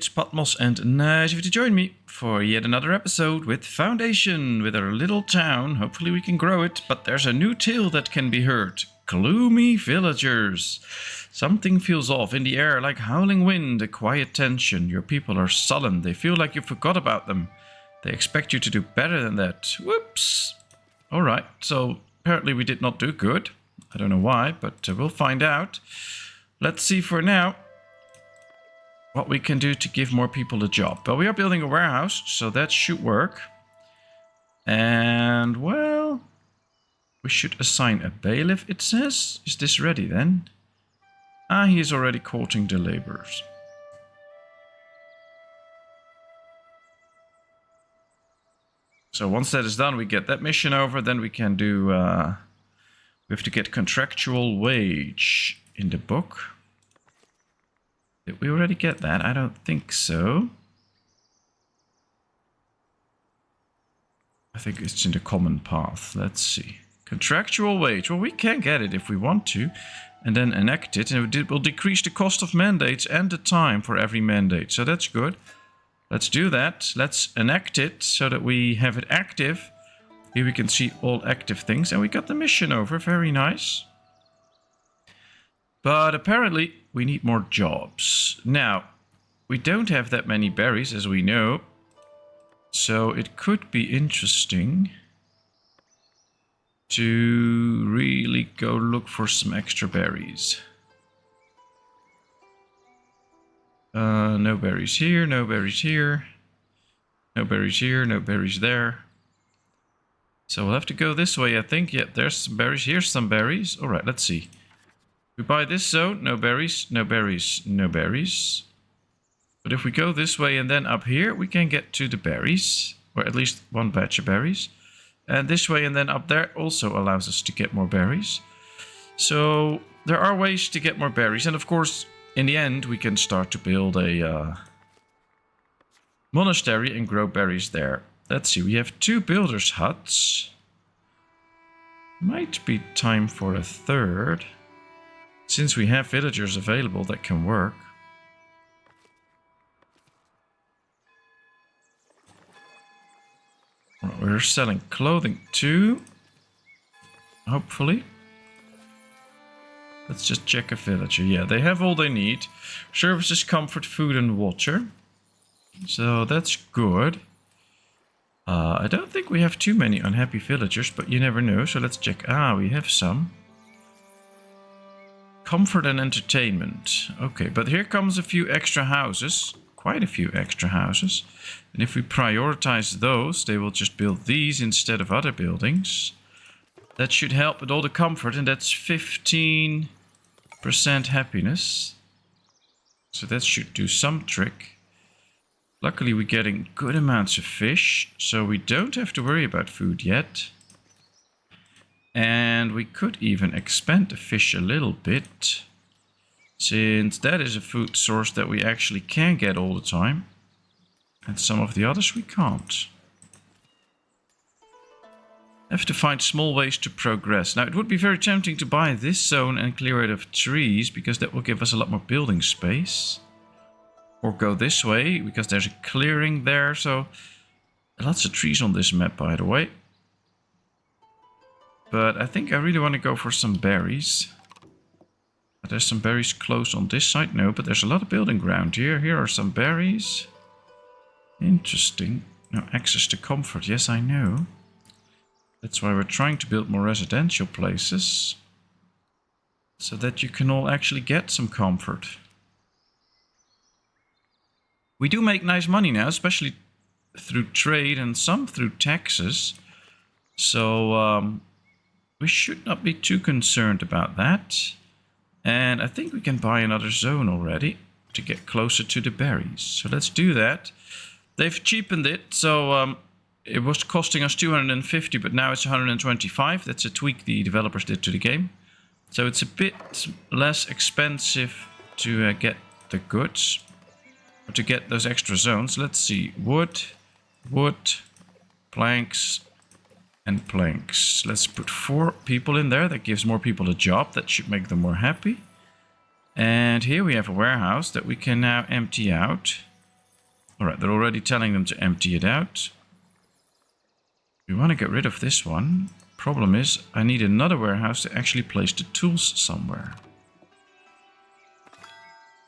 it's Patmos and nice of you to join me for yet another episode with Foundation, with our little town. Hopefully we can grow it, but there's a new tale that can be heard. Gloomy villagers. Something feels off in the air like howling wind, a quiet tension. Your people are sullen. They feel like you forgot about them. They expect you to do better than that. Whoops. Alright, so apparently we did not do good. I don't know why, but we'll find out. Let's see for now what we can do to give more people a job. But we are building a warehouse, so that should work. And, well, we should assign a bailiff, it says. Is this ready then? Ah, he is already courting the laborers. So once that is done, we get that mission over. Then we can do... we have to get contractual wage in the book. Did we already get that? I don't think so. I think it's in the common path. Let's see. Contractual wage. Well, we can get it if we want to. And then enact it. And it will decrease the cost of mandates and the time for every mandate. So that's good. Let's do that. Let's enact it so that we have it active. Here we can see all active things. And we got the mission over. Very nice. But apparently we need more jobs. Now, we don't have that many berries, as we know. So it could be interesting to really go look for some extra berries. No berries here, no berries here. No berries here, no berries there. So we'll have to go this way, I think. Yeah, there's some berries. Here's some berries. All right, let's see. We buy this zone, no berries, no berries, no berries. But if we go this way and then up here, we can get to the berries. Or at least one batch of berries. And this way and then up there also allows us to get more berries. So there are ways to get more berries. And of course, in the end, we can start to build a monastery and grow berries there. Let's see, we have 2 builders' huts. Might be time for a third. Since we have villagers available that can work. We're selling clothing too. Hopefully. Let's just check a villager. Yeah, they have all they need. Services, comfort, food and water. So that's good. I don't think we have too many unhappy villagers, but you never know. So let's check. Ah, we have some. Comfort and entertainment. Okay, but here comes a few extra houses. Quite a few extra houses. And if we prioritize those, they will just build these instead of other buildings. That should help with all the comfort, and that's 15% happiness. So that should do some trick. Luckily, we're getting good amounts of fish, so we don't have to worry about food yet. And we could even expand the fish a little bit, since that is a food source that we actually can get all the time. And some of the others we can't. Have to find small ways to progress. Now, it would be very tempting to buy this zone and clear it of trees, because that will give us a lot more building space. Or go this way, because there's a clearing there. So, lots of trees on this map, by the way. But I think I really want to go for some berries. There's some berries close on this side. No, but there's a lot of building ground here. Here are some berries. Interesting. No access to comfort. Yes, I know. That's why we're trying to build more residential places. So that you can all actually get some comfort. We do make nice money now, especially through trade and some through taxes. So we should not be too concerned about that. And I think we can buy another zone already to get closer to the berries. So let's do that. They've cheapened it, so it was costing us 250, but now it's 125. That's a tweak the developers did to the game. So it's a bit less expensive to get the goods, or to get those extra zones. Let's see, wood, planks, and planks. Let's put 4 people in there. That gives more people a job. That should make them more happy. And here we have a warehouse that we can now empty out. Alright, they're already telling them to empty it out. We want to get rid of this one. Problem is, I need another warehouse to actually place the tools somewhere.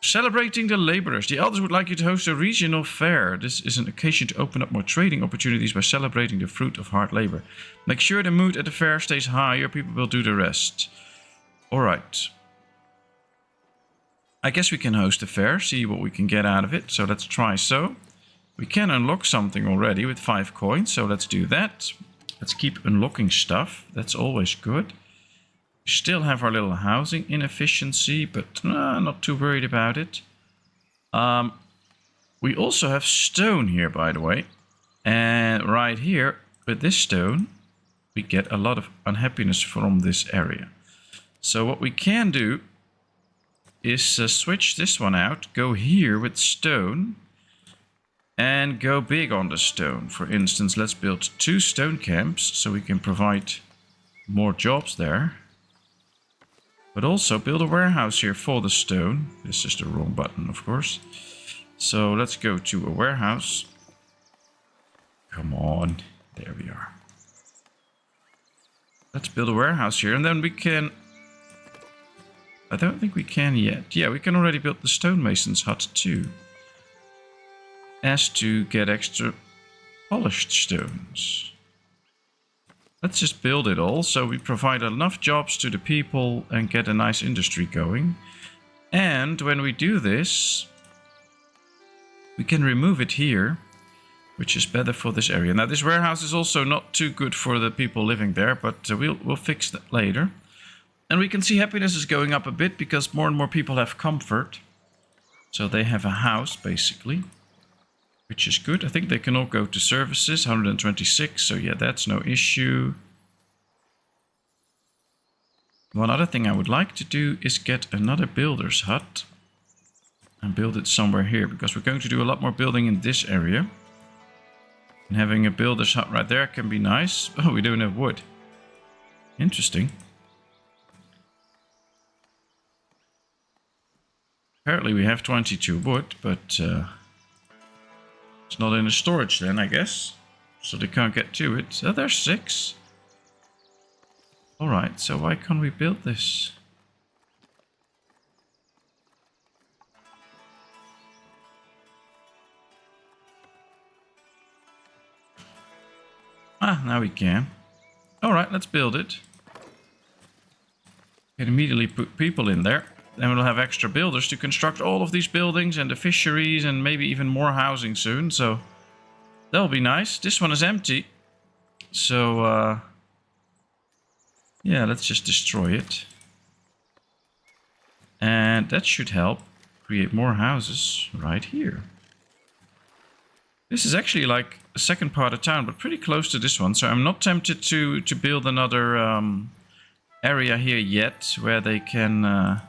Celebrating the laborers. The elders would like you to host a regional fair. This is an occasion to open up more trading opportunities by celebrating the fruit of hard labor. Make sure the mood at the fair stays high or people will do the rest. Alright. I guess we can host a fair, see what we can get out of it. So let's try so. We can unlock something already with 5 coins, so let's do that. Let's keep unlocking stuff. That's always good. We still have our little housing inefficiency, but not too worried about it. We also have stone here, by the way. And right here, with this stone, we get a lot of unhappiness from this area. So what we can do is switch this one out, go here with stone, and go big on the stone. For instance, let's build 2 stone camps so we can provide more jobs there. But also build a warehouse here for the stone. This is the wrong button, of course. So let's go to a warehouse. Come on. There we are. Let's build a warehouse here and then we can... I don't think we can yet. Yeah, we can already build the stonemason's hut too. As to get extra polished stones. Let's just build it all so we provide enough jobs to the people and get a nice industry going. And when we do this, we can remove it here, which is better for this area. Now this warehouse is also not too good for the people living there, but we'll fix that later. And we can see happiness is going up a bit because more and more people have comfort. So they have a house basically, which is good. I think they can all go to services, 126. So yeah, that's no issue. One other thing I would like to do is get another builder's hut. And build it somewhere here, because we're going to do a lot more building in this area. And having a builder's hut right there can be nice. Oh, we don't have wood. Interesting. Apparently we have 22 wood, but it's not in the storage then, I guess. So they can't get to it. Oh, there's 6. Alright, so why can't we build this? Ah, now we can. Alright, let's build it. Can immediately put people in there. Then we'll have extra builders to construct all of these buildings and the fisheries and maybe even more housing soon. So that'll be nice. This one is empty. So yeah, let's just destroy it. And that should help create more houses right here. This is actually like a second part of town, but pretty close to this one. So I'm not tempted to build another area here yet where they can...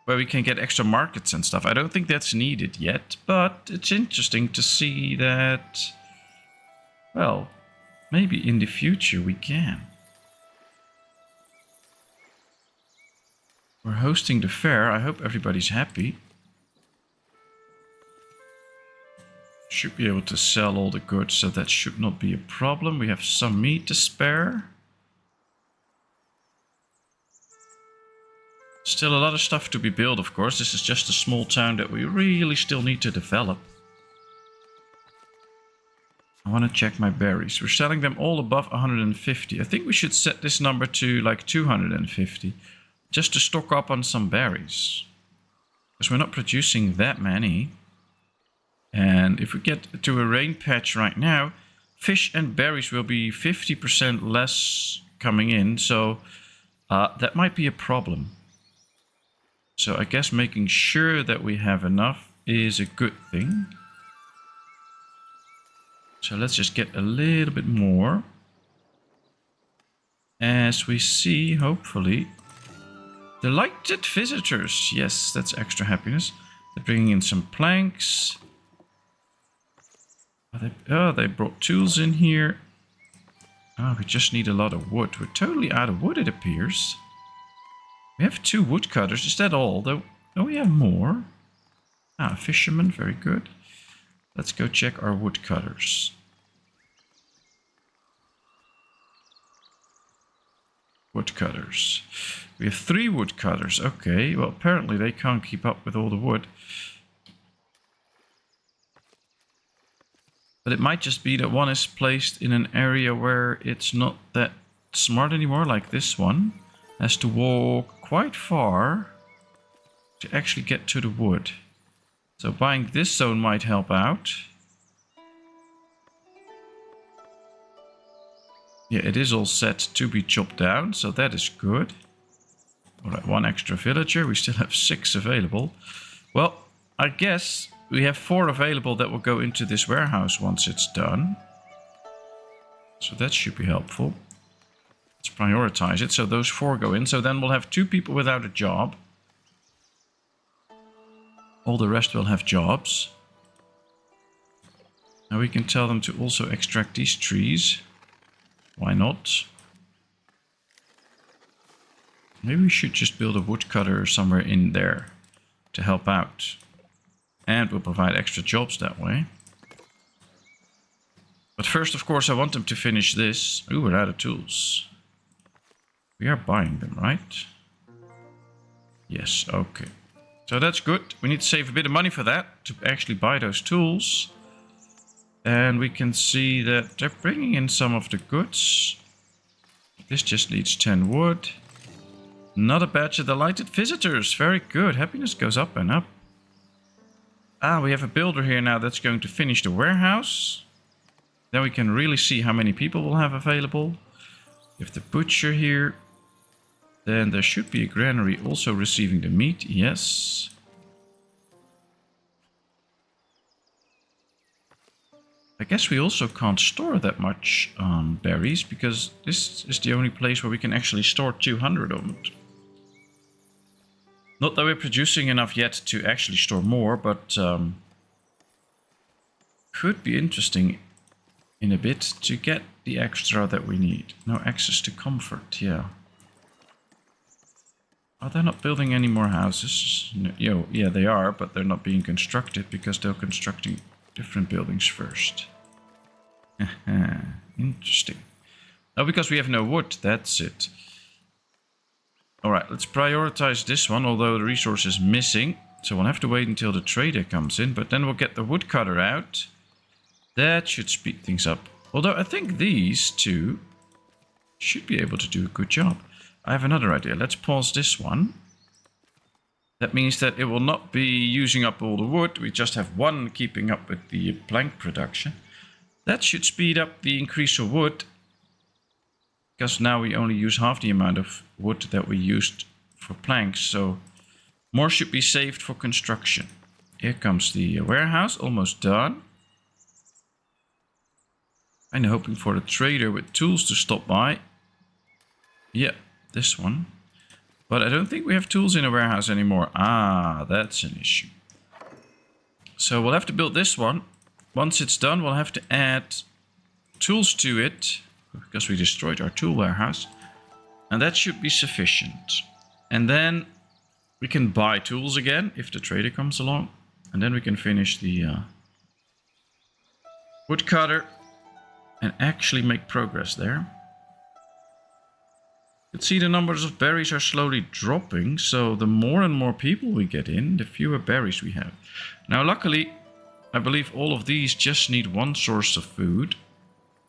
where we can get extra markets and stuff. I don't think that's needed yet, but it's interesting to see that, well, maybe in the future we can. We're hosting the fair. I hope everybody's happy. Should be able to sell all the goods, so that should not be a problem. We have some meat to spare. Still a lot of stuff to be built, of course. This is just a small town that we really still need to develop. I want to check my berries. We're selling them all above 150. I think we should set this number to like 250. Just to stock up on some berries. Because we're not producing that many. And if we get to a rain patch right now, fish and berries will be 50% less coming in. So that might be a problem. So I guess making sure that we have enough is a good thing. So let's just get a little bit more. As we see, hopefully, delighted visitors. Yes, that's extra happiness. They're bringing in some planks. They brought tools in here. Oh, we just need a lot of wood. We're totally out of wood, it appears. We have 2 woodcutters. Is that all? Though Oh, we have more. Ah, fisherman, very good. Let's go check our woodcutters. Woodcutters. We have 3 woodcutters. Okay, well, apparently they can't keep up with all the wood. But it might just be that one is placed in an area where it's not that smart anymore, like this one. Has to walk quite far to actually get to the wood. So buying this zone might help out. Yeah, it is all set to be chopped down, so that is good. Alright, 1 extra villager. We still have 6 available. Well, I guess we have 4 available that will go into this warehouse once it's done. So that should be helpful. Let's prioritize it. So those 4 go in. So then we'll have 2 people without a job. All the rest will have jobs. Now we can tell them to also extract these trees. Why not? Maybe we should just build a woodcutter somewhere in there to help out. And we'll provide extra jobs that way. But first, of course, I want them to finish this. Ooh, we're out of tools. We are buying them, right? Yes, okay. So that's good. We need to save a bit of money for that, to actually buy those tools. And we can see that they're bringing in some of the goods. This just needs 10 wood. Another batch of delighted visitors. Very good. Happiness goes up and up. Ah, we have a builder here now that's going to finish the warehouse. Then we can really see how many people we'll have available. We have the butcher here. Then there should be a granary also receiving the meat. Yes. I guess we also can't store that much berries, because this is the only place where we can actually store 200 of them. Not that we're producing enough yet to actually store more, but could be interesting in a bit to get the extra that we need. No access to comfort, yeah. Are they not building any more houses? No, yeah, they are, but they're not being constructed because they're constructing different buildings first. Interesting. Oh, because we have no wood, that's it. Alright, let's prioritize this one, although the resource is missing. So we'll have to wait until the trader comes in, but then we'll get the woodcutter out. That should speed things up. Although I think these 2 should be able to do a good job. I have another idea. Let's pause this one. That means that it will not be using up all the wood. We just have 1 keeping up with the plank production. That should speed up the increase of wood. Because now we only use half the amount of wood that we used for planks. So more should be saved for construction. Here comes the warehouse, almost done. I'm hoping for the trader with tools to stop by. Yeah, this one. But I don't think we have tools in a warehouse anymore. Ah, that's an issue. So we'll have to build this one. Once it's done, we'll have to add tools to it, because we destroyed our tool warehouse. And that should be sufficient. And then we can buy tools again if the trader comes along. And then we can finish the woodcutter and actually make progress there. You can see the numbers of berries are slowly dropping, so the more and more people we get in, the fewer berries we have. Now luckily, I believe all of these just need 1 source of food.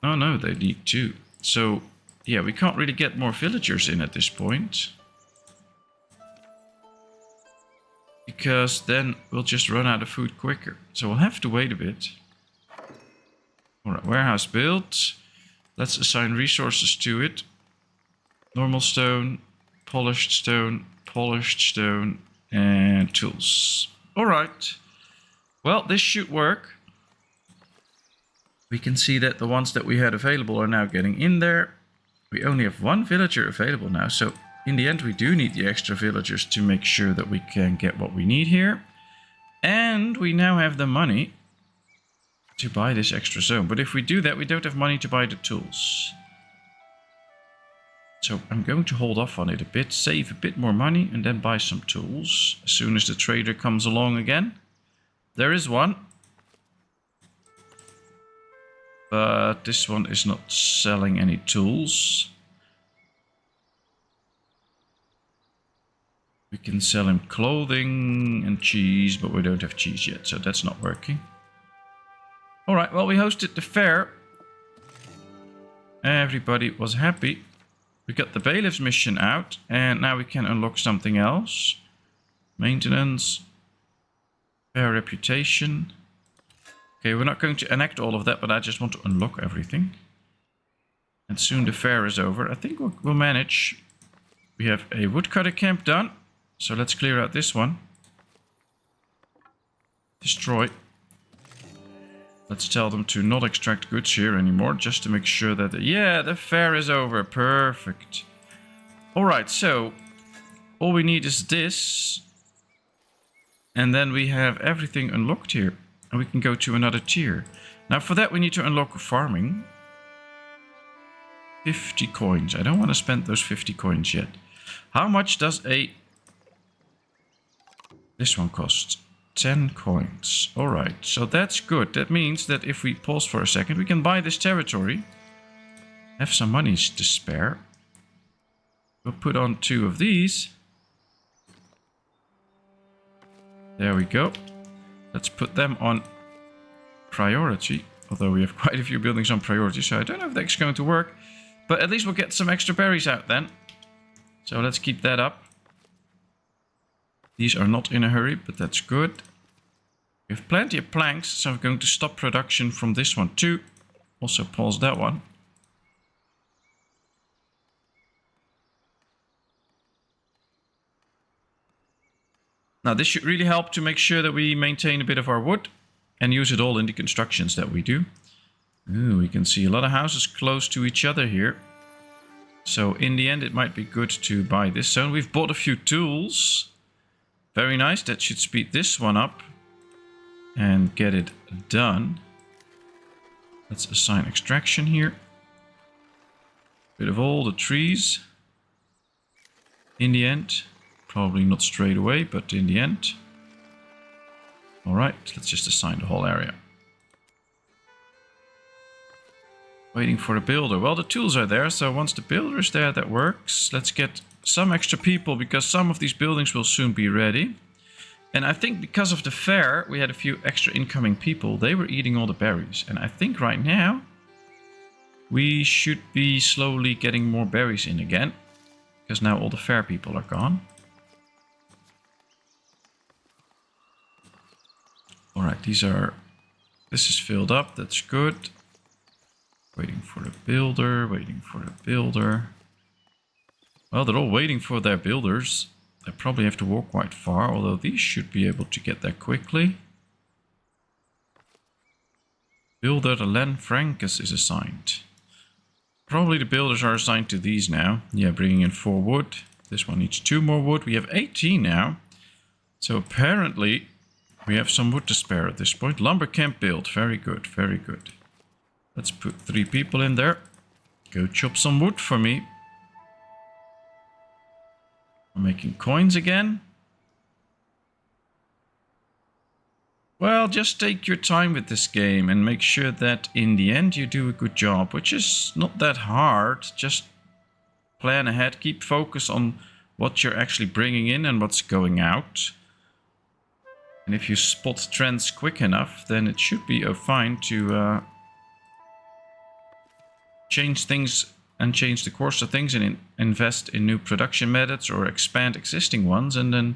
Oh no, they need 2. So yeah, we can't really get more villagers in at this point. Because then we'll just run out of food quicker. So we'll have to wait a bit. Alright, warehouse built. Let's assign resources to it. Normal stone, polished stone, and tools. Alright. Well, this should work. We can see that the ones that we had available are now getting in there. We only have 1 villager available now, so in the end we do need the extra villagers to make sure that we can get what we need here. And we now have the money to buy this extra zone. But if we do that, we don't have money to buy the tools. So I'm going to hold off on it a bit, save a bit more money, and then buy some tools as soon as the trader comes along again. There is one. But this one is not selling any tools. We can sell him clothing and cheese, but we don't have cheese yet, so that's not working. Alright, well, we hosted the fair. Everybody was happy. We got the bailiff's mission out, and now we can unlock something else. Maintenance. Fair reputation. Okay, we're not going to enact all of that, but I just want to unlock everything. And soon the fair is over. I think we'll manage. We have a woodcutter camp done. So let's clear out this one. Destroy. Let's tell them to not extract goods here anymore, just to make sure that... yeah, the fair is over. Perfect. Alright, so all we need is this. And then we have everything unlocked here. And we can go to another tier. Now for that we need to unlock farming. 50 coins. I don't want to spend those 50 coins yet. How much does this one cost? 10 coins. Alright, so that's good. That means that if we pause for a second, we can buy this territory. Have some money to spare. We'll put on 2 of these. There we go. Let's put them on priority. Although we have quite a few buildings on priority, so I don't know if that's going to work. But at least we'll get some extra berries out then. So let's keep that up. These are not in a hurry, but that's good. We have plenty of planks, so I'm going to stop production from this one too. Also pause that one. Now this should really help to make sure that we maintain a bit of our wood and use it all in the constructions that we do. Ooh, we can see a lot of houses close to each other here. So in the end it might be good to buy this zone. We've bought a few tools. Very nice, that should speed this one up and get it done. Let's assign extraction here. Bit of all the trees. In the end. Probably not straight away, but in the end. Alright, let's just assign the whole area. Waiting for a builder. Well, the tools are there, so once the builder is there, that works. Let's get some extra people, because some of these buildings will soon be ready. And I think because of the fair, we had a few extra incoming people. They were eating all the berries. And I think right now, we should be slowly getting more berries in again. Because now all the fair people are gone. Alright, this is filled up, that's good. Waiting for a builder, waiting for a builder. Well, they're all waiting for their builders. They probably have to walk quite far, although these should be able to get there quickly. Builder Len Frankus is assigned. Probably the builders are assigned to these now. Yeah, bringing in 4 wood. This one needs 2 more wood. We have 18 now. So apparently we have some wood to spare at this point. Lumber camp built. Very good, very good. Let's put 3 people in there. Go chop some wood for me. I'm making coins again. Well, just take your time with this game and make sure that in the end you do a good job, which is not that hard. Just plan ahead, keep focus on what you're actually bringing in and what's going out. And if you spot trends quick enough, then it should be fine to change things and change the course of things and invest in new production methods or expand existing ones, and then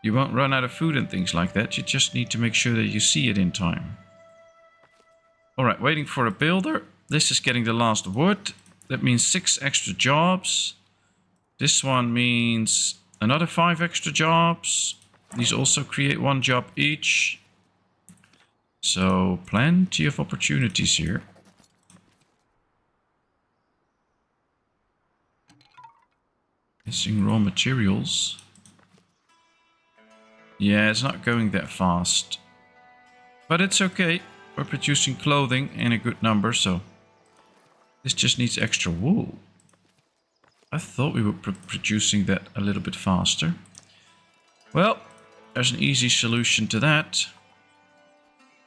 you won't run out of food and things like that. You just need to make sure that you see it in time. Alright, waiting for a builder. This is getting the last wood. That means 6 extra jobs. This one means another 5 extra jobs. These also create 1 job each. So plenty of opportunities here. Missing raw materials. Yeah, it's not going that fast. But it's okay. We're producing clothing in a good number, so this just needs extra wool. I thought we were producing that a little bit faster. Well, there's an easy solution to that.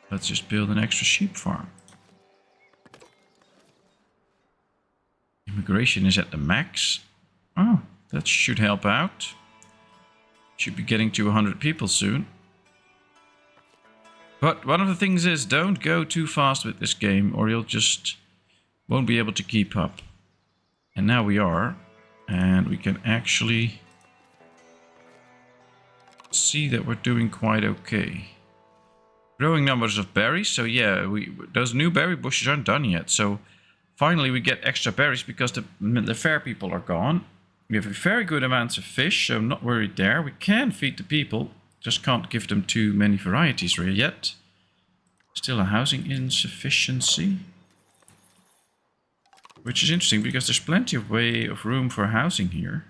Let's just build an extra sheep farm. Immigration is at the max. Oh, that should help out. Should be getting to 100 people soon. But one of the things is, don't go too fast with this game or you'll just won't be able to keep up. And now we are. And we can actually see that we're doing quite okay. Growing numbers of berries. So yeah, those new berry bushes aren't done yet. So finally we get extra berries because the fair people are gone. We have very good amounts of fish, so I'm not worried there. We can feed the people, just can't give them too many varieties really yet. Still a housing insufficiency. Which is interesting because there's plenty of room for housing here.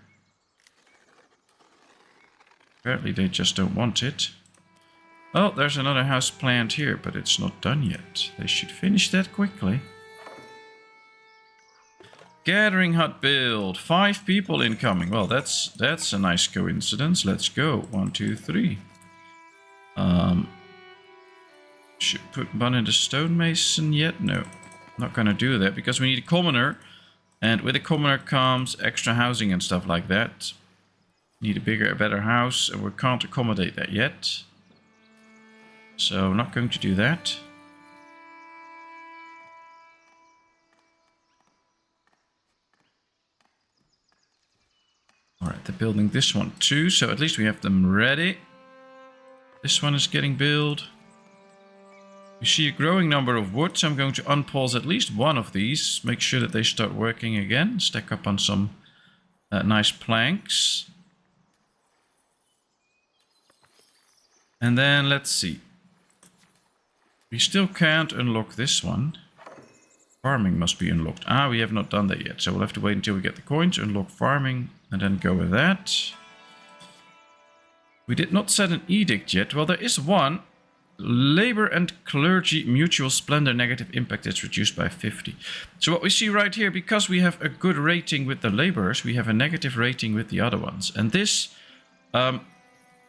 Apparently they just don't want it. Oh, there's another house planned here, but it's not done yet. They should finish that quickly. Gathering hut build. 5 people incoming. Well, that's a nice coincidence. Let's go. 1, 2, 3. Should put one in the stonemason yet? No. Not gonna do that because we need a commoner. And with a commoner comes extra housing and stuff like that. Need a better house, and we can't accommodate that yet. So I'm not going to do that. Alright, they're building this one too, so at least we have them ready. This one is getting built. You see a growing number of wood, so I'm going to unpause at least one of these. Make sure that they start working again. Stack up on some nice planks. And then let's see. We still can't unlock this one. Farming must be unlocked. Ah, we have not done that yet. So we'll have to wait until we get the coins, unlock farming, and then go with that. We did not set an edict yet. Well, there is one. Labor and clergy mutual splendor negative impact is reduced by 50. So what we see right here, because we have a good rating with the laborers, we have a negative rating with the other ones. And this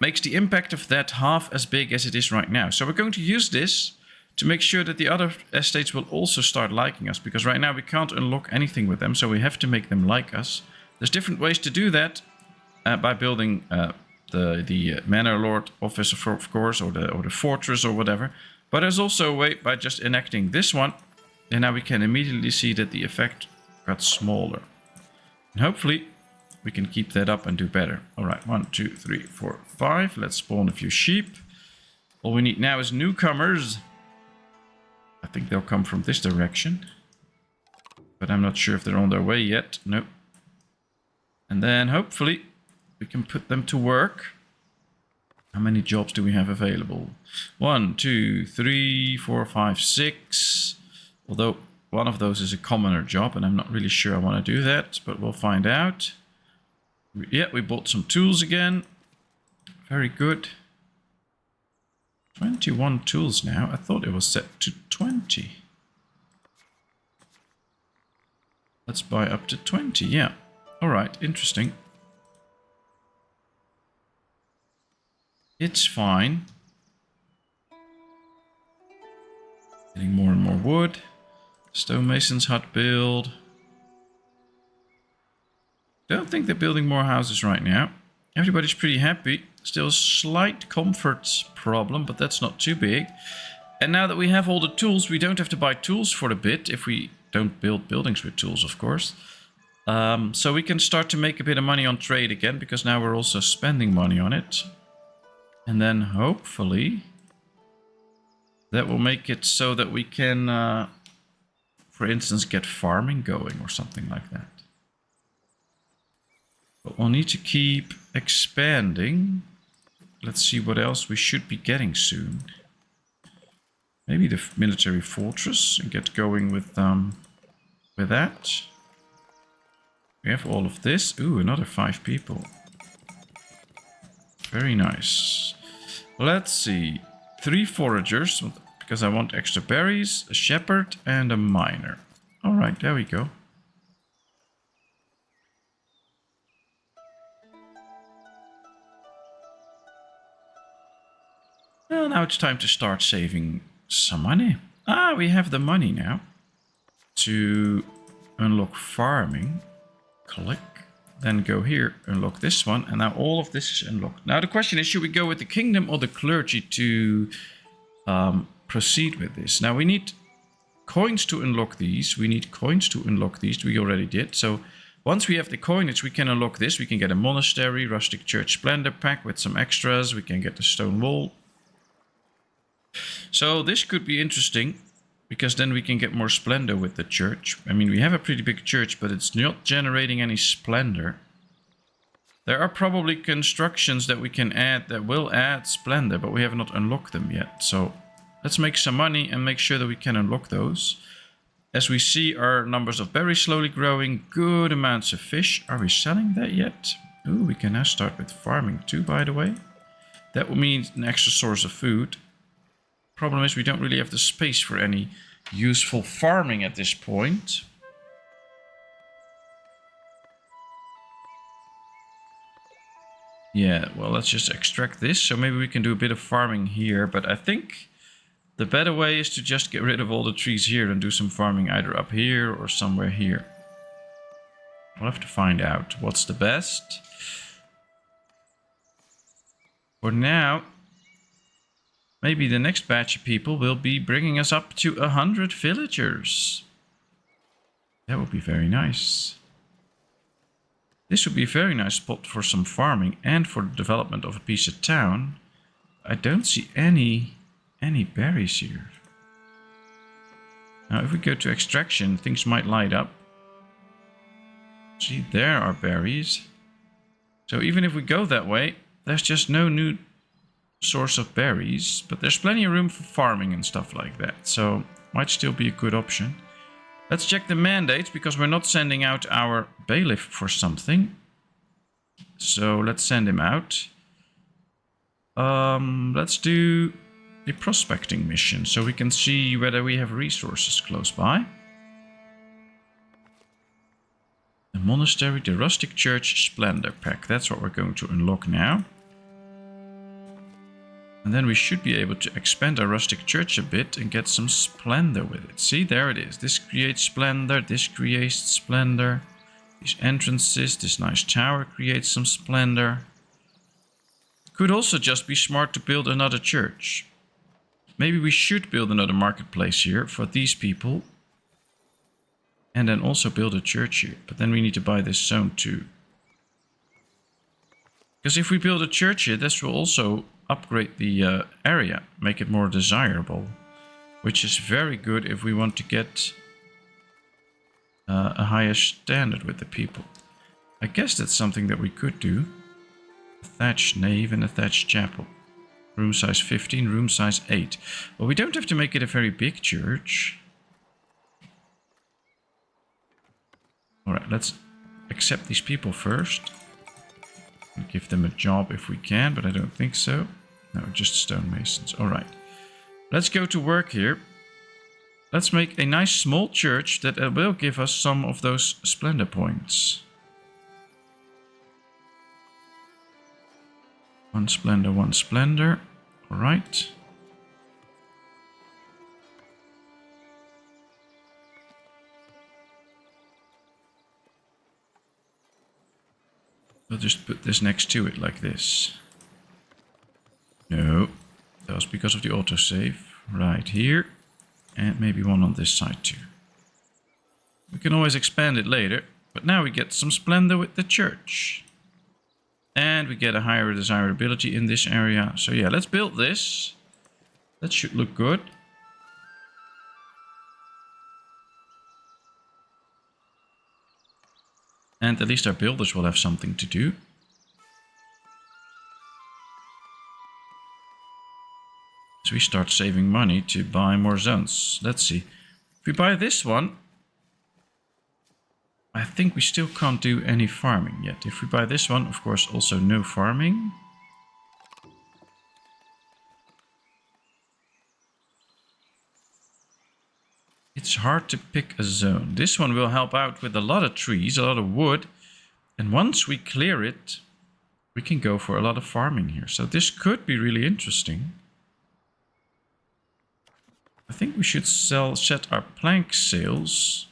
makes the impact of that half as big as it is right now. So we're going to use this to make sure that the other estates will also start liking us. Because right now we can't unlock anything with them, so we have to make them like us. There's different ways to do that by building the manor lord office, of course, or the fortress or whatever. But there's also a way by just enacting this one, and now we can immediately see that the effect got smaller. And hopefully we can keep that up and do better. All right, 1, 2, 3, 4, 5. Let's spawn a few sheep. All we need now is newcomers. I think they'll come from this direction, but I'm not sure if they're on their way yet. Nope. And then hopefully we can put them to work. How many jobs do we have available? 1, 2, 3, 4, 5, 6. Although one of those is a commoner job, and I'm not really sure I want to do that, but we'll find out. Yeah, we bought some tools again. Very good. 21 tools now. I thought it was set to 20. Let's buy up to 20. Yeah. All right. Interesting. It's fine. Getting more and more wood. Stonemason's hut build. Don't think they're building more houses right now. Everybody's pretty happy. Still a slight comfort problem, but that's not too big. And now that we have all the tools, we don't have to buy tools for a bit, if we don't build buildings with tools, of course. So we can start to make a bit of money on trade again, because now we're also spending money on it. And then hopefully that will make it so that we can, for instance, get farming going or something like that. But we'll need to keep expanding. Let's see what else we should be getting soon. Maybe the military fortress and get going with that. We have all of this. Ooh, another 5 people. Very nice. Let's see. 3 foragers, because I want extra berries, a shepherd, and a miner. Alright, there we go. Well, now it's time to start saving some money. Ah, we have the money now to unlock farming. Click. Then go here, unlock this one, and now all of this is unlocked. Now the question is, should we go with the kingdom or the clergy to proceed with this? Now we need coins to unlock these. We need coins to unlock these. We already did. So once we have the coinage, we can unlock this. We can get a monastery, rustic church splendor pack with some extras. We can get the stone wall. So this could be interesting, because then we can get more splendor with the church. I mean, we have a pretty big church, but it's not generating any splendor. There are probably constructions that we can add that will add splendor, but we have not unlocked them yet. So let's make some money and make sure that we can unlock those. As we see, our numbers of berries slowly growing, good amounts of fish. Are we selling that yet? Ooh, we can now start with farming too, by the way. That will mean an extra source of food. Problem is, we don't really have the space for any useful farming at this point. Yeah, well, let's just extract this. So maybe we can do a bit of farming here. But I think the better way is to just get rid of all the trees here and do some farming either up here or somewhere here. We'll have to find out what's the best. For now, maybe the next batch of people will be bringing us up to 100 villagers. That would be very nice. This would be a very nice spot for some farming and for the development of a piece of town. I don't see any berries here. Now, if we go to extraction, things might light up. See, there are berries. So even if we go that way, there's just no new source of berries, but there's plenty of room for farming and stuff like that, so might still be a good option. Let's check the mandates, because we're not sending out our bailiff for something. So let's send him out. Let's do a prospecting mission, so we can see whether we have resources close by. The monastery, the rustic church splendor pack, that's what we're going to unlock now. And then we should be able to expand our rustic church a bit and get some splendor with it. See, there it is. This creates splendor, this creates splendor. These entrances, this nice tower creates some splendor. Could also just be smart to build another church. Maybe we should build another marketplace here for these people. And then also build a church here. But then we need to buy this zone too. Because if we build a church here, this will also upgrade the area, make it more desirable, which is very good if we want to get a higher standard with the people. I guess that's something that we could do. A thatched nave and a thatched chapel. Room size 15, room size 8. Well, we don't have to make it a very big church. Alright, let's accept these people first. And give them a job if we can, but I don't think so. No, just stonemasons. Alright. Let's go to work here. Let's make a nice small church that will give us some of those splendor points. One splendor, one splendor. Alright. We'll just put this next to it like this. No, that was because of the autosave. Right here. And maybe one on this side too. We can always expand it later. But now we get some splendor with the church. And we get a higher desirability in this area. So yeah, let's build this. That should look good. And at least our builders will have something to do. So we start saving money to buy more zones. Let's see. If we buy this one, I think we still can't do any farming yet. If we buy this one, of course, also no farming. It's hard to pick a zone. This one will help out with a lot of trees, a lot of wood. And once we clear it, we can go for a lot of farming here. So this could be really interesting. I think we should set our plank sales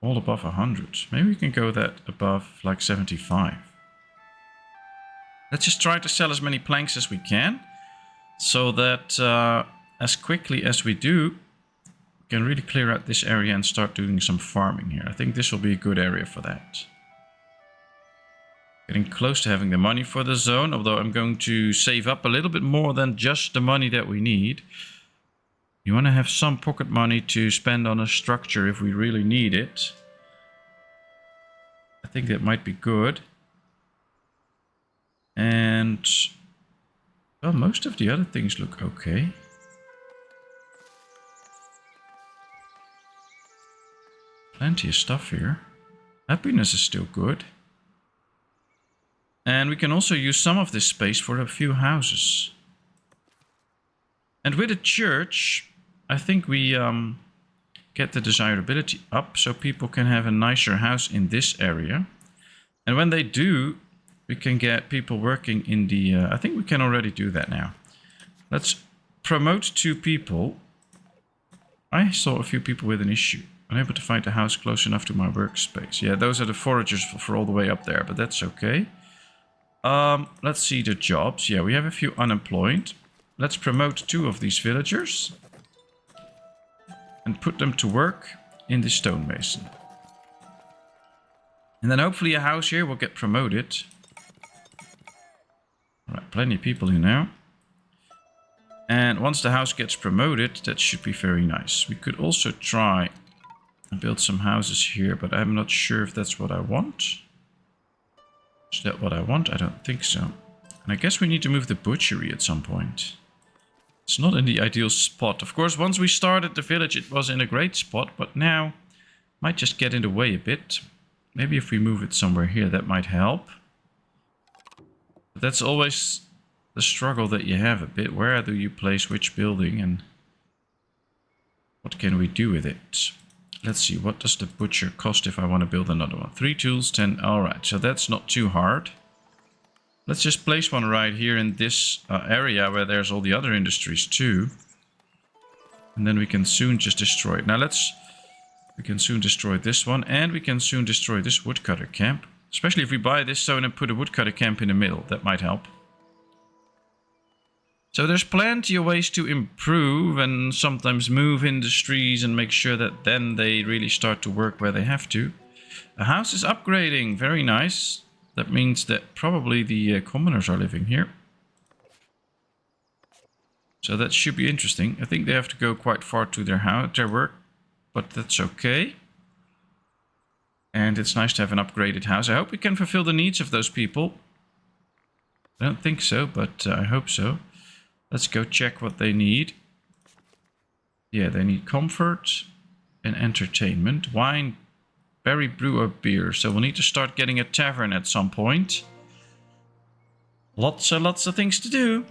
all above 100. Maybe we can go that above like 75. Let's just try to sell as many planks as we can, so that as quickly as we do, we can really clear out this area and start doing some farming here. I think this will be a good area for that. Getting close to having the money for the zone, although I'm going to save up a little bit more than just the money that we need. You want to have some pocket money to spend on a structure if we really need it. I think that might be good. And well, most of the other things look okay. Plenty of stuff here. Happiness is still good. And we can also use some of this space for a few houses. And with a church, I think we get the desirability up so people can have a nicer house in this area. And when they do, we can get people working in the... I think we can already do that now. Let's promote 2 people. I saw a few people with an issue. Unable to find a house close enough to my workspace. Yeah, those are the foragers for all the way up there, but that's okay. Let's see the jobs. Yeah, we have a few unemployed. Let's promote 2 of these villagers and put them to work in the stonemason. And then hopefully a house here will get promoted. Alright, plenty of people here now. And once the house gets promoted, that should be very nice. We could also try and build some houses here, but I'm not sure if that's what I want. Is that what I want? I don't think so. And I guess we need to move the butchery at some point. It's not in the ideal spot. Of course, once we started the village, it was in a great spot, but now might just get in the way a bit. Maybe if we move it somewhere here, that might help. But that's always the struggle that you have a bit. Where do you place which building and what can we do with it? Let's see, what does the butcher cost if I want to build another one? 3 tools, 10. Alright, so that's not too hard. Let's just place one right here in this area where there's all the other industries too. And then we can soon just destroy it. Now we can soon destroy this one, and we can soon destroy this woodcutter camp. Especially if we buy this zone and put a woodcutter camp in the middle. That might help. So there's plenty of ways to improve and sometimes move industries and make sure that then they really start to work where they have to. A house is upgrading. Very nice. That means that probably the commoners are living here. So that should be interesting. I think they have to go quite far to their work, but that's okay. And it's nice to have an upgraded house. I hope we can fulfill the needs of those people. I don't think so, but I hope so. Let's go check what they need. Yeah, they need comfort and entertainment. Wine, berry brew, or beer. So we'll need to start getting a tavern at some point. Lots of things to do.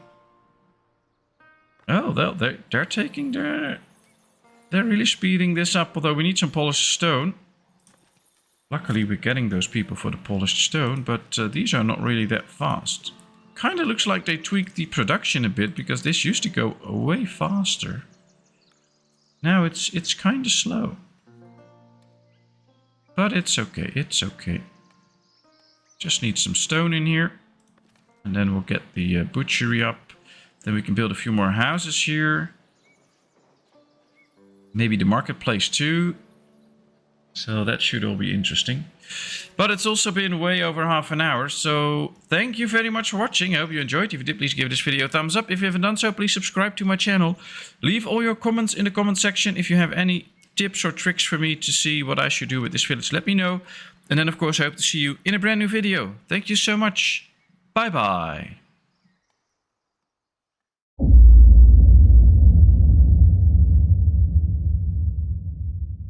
Oh, they're taking their... They're really speeding this up, although we need some polished stone. Luckily, we're getting those people for the polished stone, but these are not really that fast. Kind of looks like they tweaked the production a bit, because this used to go way faster. Now it's kind of slow. But it's okay, it's okay. Just need some stone in here. And then we'll get the butchery up. Then we can build a few more houses here. Maybe the marketplace too. So that should all be interesting. But it's also been way over half an hour. So thank you very much for watching. I hope you enjoyed. If you did, please give this video a thumbs up. If you haven't done so, please subscribe to my channel. Leave all your comments in the comment section. If you have any tips or tricks for me to see what I should do with this village, let me know. And then, of course, I hope to see you in a brand new video. Thank you so much. Bye-bye.